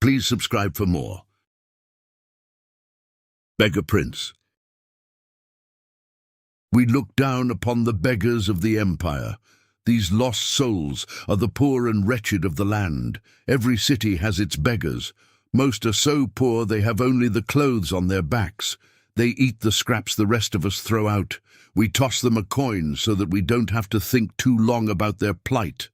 Please subscribe for more. Beggar Prince. We look down upon the beggars of the empire. These lost souls are the poor and wretched of the land. Every city has its beggars. Most are so poor they have only the clothes on their backs. They eat the scraps the rest of us throw out. We toss them a coin so that we don't have to think too long about their plight.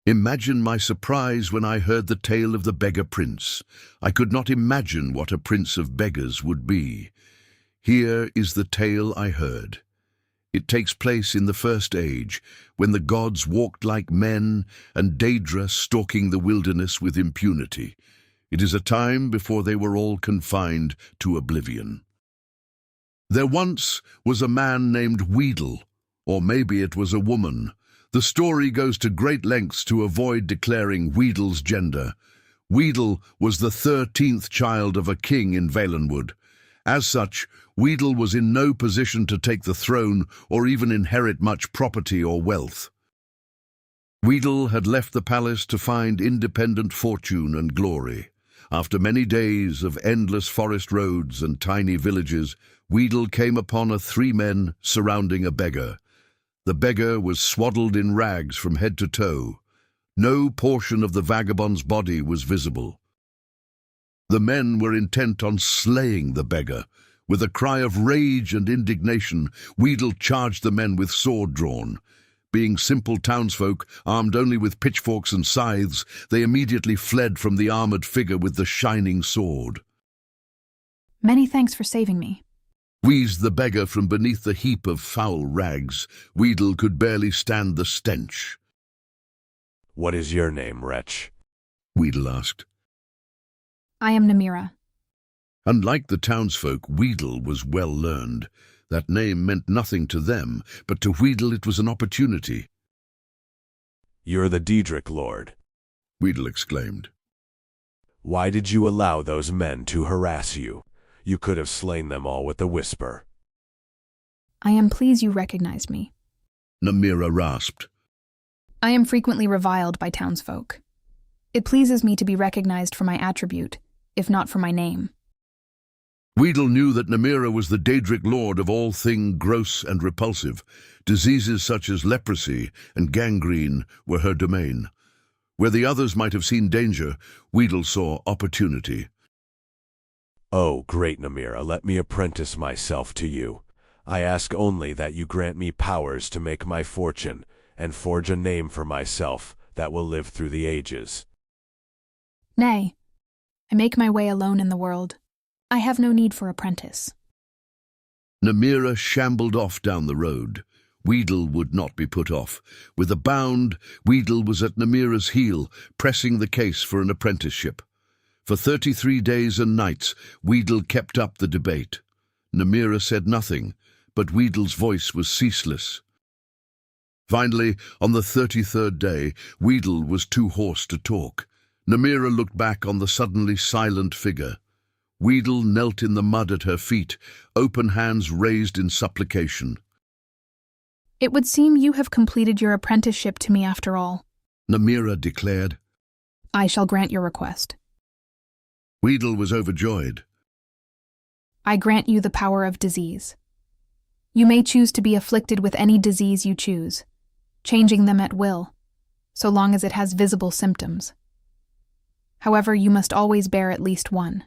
Imagine my surprise when I heard the tale of the Beggar Prince. I could not imagine what a prince of beggars would be. Here is the tale I heard. It takes place in the First Age, when the gods walked like men and Daedra stalking the wilderness with impunity. It is a time before they were all confined to oblivion. There once was a man named Weedle, or maybe it was a woman. The story goes to great lengths to avoid declaring Weedle's gender. Weedle was the 13th child of a king in Valenwood. As such, Weedle was in no position to take the throne or even inherit much property or wealth. Weedle had left the palace to find independent fortune and glory. After many days of endless forest roads and tiny villages, Weedle came upon 3 men surrounding a beggar. The beggar was swaddled in rags from head to toe. No portion of the vagabond's body was visible. The men were intent on slaying the beggar. With a cry of rage and indignation, Weedle charged the men with sword drawn. Being simple townsfolk, armed only with pitchforks and scythes, they immediately fled from the armored figure with the shining sword. "Many thanks for saving me," wheezed the beggar from beneath the heap of foul rags. Weedle could barely stand the stench. "What is your name, wretch?" Weedle asked. "I am Namira." Unlike the townsfolk, Weedle was well learned. That name meant nothing to them, but to Weedle it was an opportunity. "You're the Daedric Lord," Weedle exclaimed. "Why did you allow those men to harass you? You could have slain them all with a whisper." "I am pleased you recognized me." Namira rasped. "I am frequently reviled by townsfolk. It pleases me to be recognized for my attribute, if not for my name." Weedle knew that Namira was the Daedric lord of all thing gross and repulsive. Diseases such as leprosy and gangrene were her domain. Where the others might have seen danger, Weedle saw opportunity. "Oh, great Namira, let me apprentice myself to you. I ask only that you grant me powers to make my fortune and forge a name for myself that will live through the ages." "Nay, I make my way alone in the world. I have no need for apprentice." Namira shambled off down the road. Weedle would not be put off. With a bound, Weedle was at Namira's heel, pressing the case for an apprenticeship. For 33 days and nights, Weedle kept up the debate. Namira said nothing, but Weedle's voice was ceaseless. Finally, on the 33rd day, Weedle was too hoarse to talk. Namira looked back on the suddenly silent figure. Weedle knelt in the mud at her feet, open hands raised in supplication. "It would seem you have completed your apprenticeship to me after all," Namira declared. "I shall grant your request. Weedle was overjoyed. I grant you the power of disease. You may choose to be afflicted with any disease you choose, changing them at will, so long as it has visible symptoms. However, you must always bear at least one.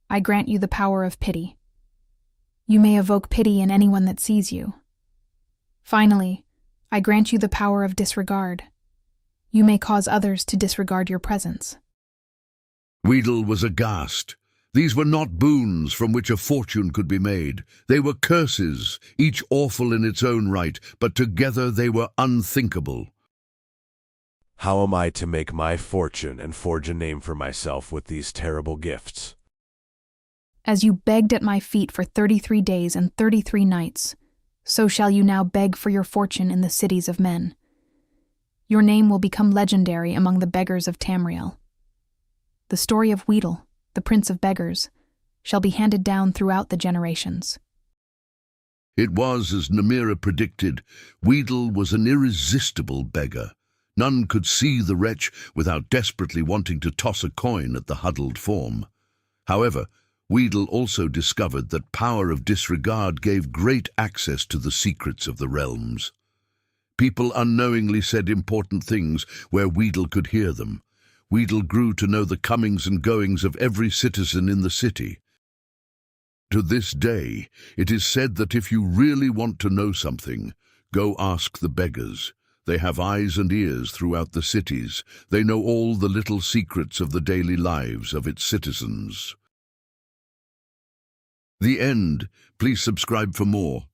I grant you the power of pity. You may evoke pity in anyone that sees you. Finally, I grant you the power of disregard. You may cause others to disregard your presence." Weedle was aghast. These were not boons from which a fortune could be made. They were curses, each awful in its own right, but together they were unthinkable. "How am I to make my fortune and forge a name for myself with these terrible gifts?" As you begged at my feet for 33 days and 33 nights, so shall you now beg for your fortune in the cities of men. Your name will become legendary among the beggars of Tamriel. The story of Weedle, the prince of beggars, shall be handed down throughout the generations. It was as Namira predicted. Weedle was an irresistible beggar. None could see the wretch without desperately wanting to toss a coin at the huddled form. However, Weedle also discovered that power of disregard gave great access to the secrets of the realms. People unknowingly said important things where Weedle could hear them. Weedle grew to know the comings and goings of every citizen in the city. To this day, it is said that if you really want to know something, go ask the beggars. They have eyes and ears throughout the cities. They know all the little secrets of the daily lives of its citizens. The end. Please subscribe for more.